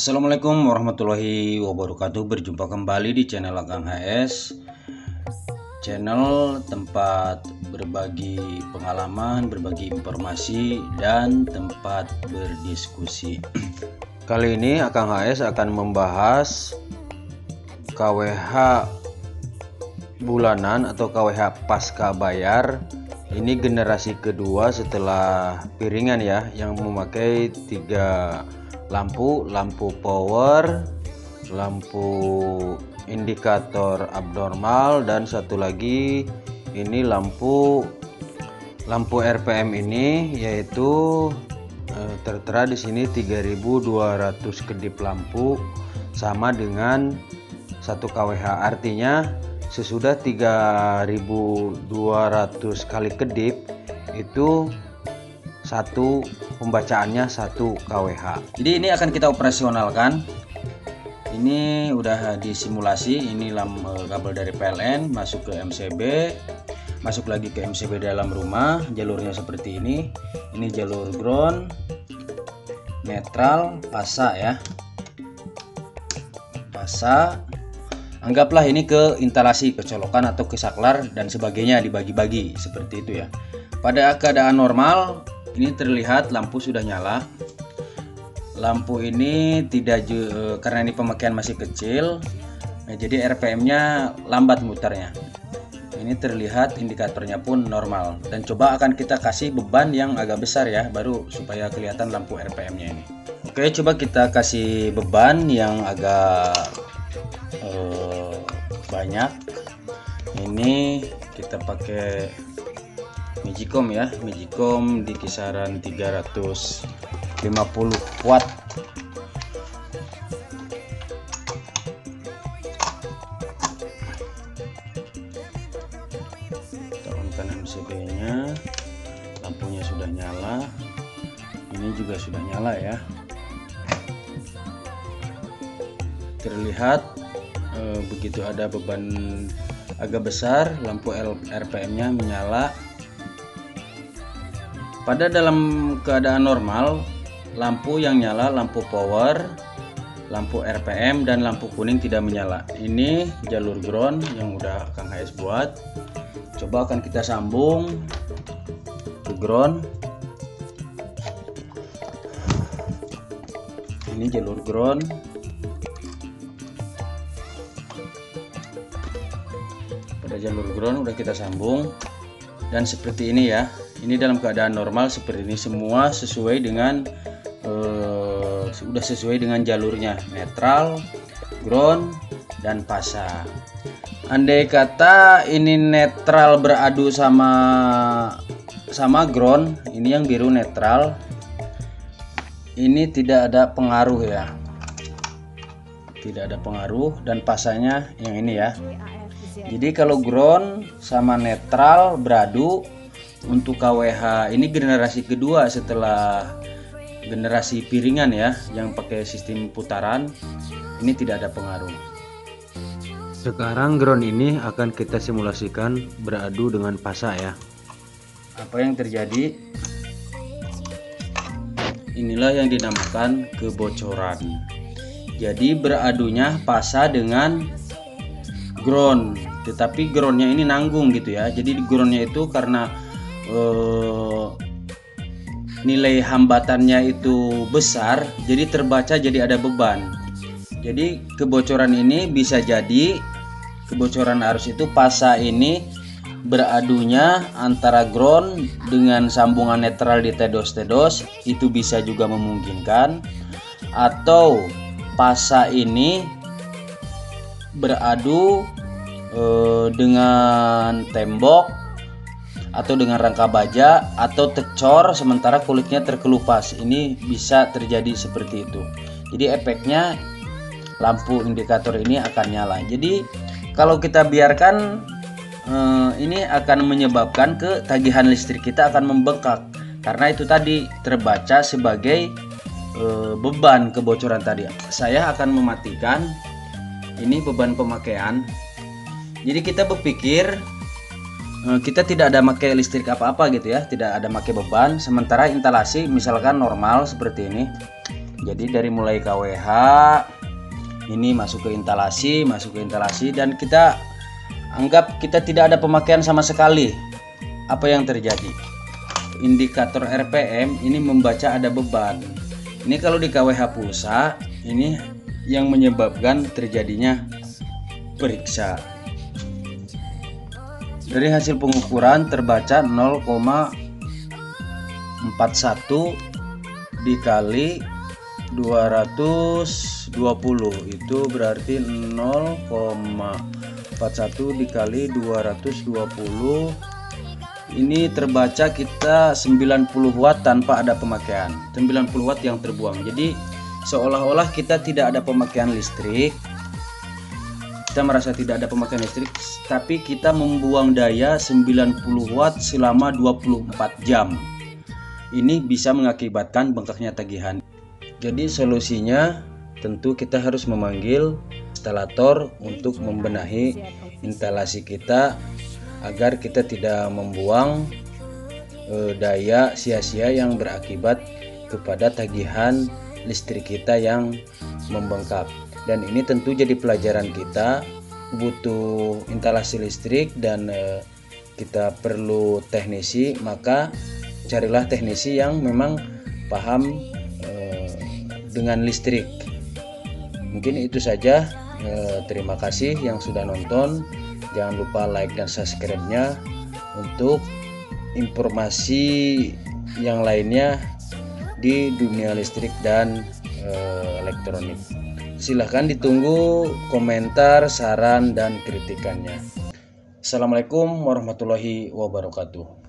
Assalamualaikum warahmatullahi wabarakatuh. Berjumpa kembali di channel Akang HS, channel tempat berbagi pengalaman, berbagi informasi, dan tempat berdiskusi. Kali ini Akang HS akan membahas KWH bulanan atau KWH pasca bayar. Ini generasi kedua setelah piringan ya, yang memakai 3 lampu power, lampu indikator abnormal, dan satu lagi ini lampu RPM ini, yaitu tertera di sini 3200 kedip lampu sama dengan 1 kWh. Artinya sesudah 3200 kali kedip itu satu pembacaannya 1 kWh. Jadi ini akan kita operasionalkan. Ini udah disimulasi. Ini kabel dari PLN masuk ke MCB, masuk lagi ke MCB dalam rumah. Jalurnya seperti ini. Ini jalur ground, netral, pasa ya. Pasa. Anggaplah ini ke instalasi, ke colokan atau ke saklar dan sebagainya, dibagi-bagi seperti itu ya. Pada keadaan normal ini terlihat lampu sudah nyala. Lampu ini tidak karena ini pemakaian masih kecil, jadi RPM-nya lambat mutarnya. Ini terlihat indikatornya pun normal. Dan coba akan kita kasih beban yang agak besar ya, baru supaya kelihatan lampu RPM-nya ini. Oke, coba kita kasih beban yang agak banyak. Ini kita pakai Magicom ya, Magicom di kisaran 350 watt. Kita on-kan MCB-nya, lampunya sudah nyala, ini juga sudah nyala ya. Terlihat begitu ada beban agak besar, lampu RPM-nya menyala. Pada dalam keadaan normal, lampu yang nyala lampu power, lampu RPM, dan lampu kuning tidak menyala. Ini jalur ground yang udah Kang HS buat. Coba akan kita sambung ke ground. Ini jalur ground. Pada jalur ground udah kita sambung, dan seperti ini ya. Ini dalam keadaan normal seperti ini, semua sesuai dengan sudah sesuai dengan jalurnya, netral, ground, dan pasa. Andai kata ini netral beradu sama ground, ini yang biru netral, ini tidak ada pengaruh ya, tidak ada pengaruh, dan pasanya yang ini ya. Jadi kalau ground sama netral beradu, untuk KWH ini generasi kedua setelah generasi piringan ya, yang pakai sistem putaran, ini tidak ada pengaruh. Sekarang ground ini akan kita simulasikan beradu dengan pasa ya. Apa yang terjadi? Inilah yang dinamakan kebocoran. Jadi beradunya pasa dengan ground, tetapi groundnya ini nanggung gitu ya. Jadi groundnya itu karena nilai hambatannya itu besar, jadi terbaca jadi ada beban. Jadi kebocoran ini bisa jadi kebocoran arus itu pasa ini beradunya antara ground dengan sambungan netral di tedos, itu bisa juga memungkinkan. Atau pasa ini beradu dengan tembok atau dengan rangka baja, atau tecor sementara kulitnya terkelupas. Ini bisa terjadi seperti itu. Jadi efeknya lampu indikator ini akan nyala. Jadi kalau kita biarkan, ini akan menyebabkan ketagihan listrik kita akan membengkak, karena itu tadi terbaca sebagai beban kebocoran tadi. Saya akan mematikan ini beban pemakaian. Jadi kita berpikir kita tidak ada pakai listrik apa-apa gitu ya, tidak ada pakai beban. Sementara instalasi misalkan normal seperti ini, Jadi dari mulai KWH ini masuk ke instalasi, dan kita anggap kita tidak ada pemakaian sama sekali. Apa yang terjadi? Indikator RPM ini membaca ada beban. Ini kalau di KWH pulsa, ini yang menyebabkan terjadinya periksa. Dari hasil pengukuran terbaca 0,41 dikali 220, itu berarti 0,41 dikali 220. Ini terbaca kita 90 watt tanpa ada pemakaian, 90 watt yang terbuang. Jadi seolah-olah kita tidak ada pemakaian listrik, kita merasa tidak ada pemakaian listrik, tapi kita membuang daya 90 watt selama 24 jam. Ini bisa mengakibatkan bengkaknya tagihan. Jadi solusinya tentu kita harus memanggil instalator untuk membenahi instalasi kita, agar kita tidak membuang daya sia-sia yang berakibat kepada tagihan listrik kita yang membengkak. Dan ini tentu jadi pelajaran kita, butuh instalasi listrik dan kita perlu teknisi, maka carilah teknisi yang memang paham dengan listrik. Mungkin itu saja. Terima kasih yang sudah nonton. Jangan lupa like dan subscribe-nya untuk informasi yang lainnya di dunia listrik dan elektronik. Silahkan ditunggu komentar, saran, dan kritikannya. Assalamualaikum warahmatullahi wabarakatuh.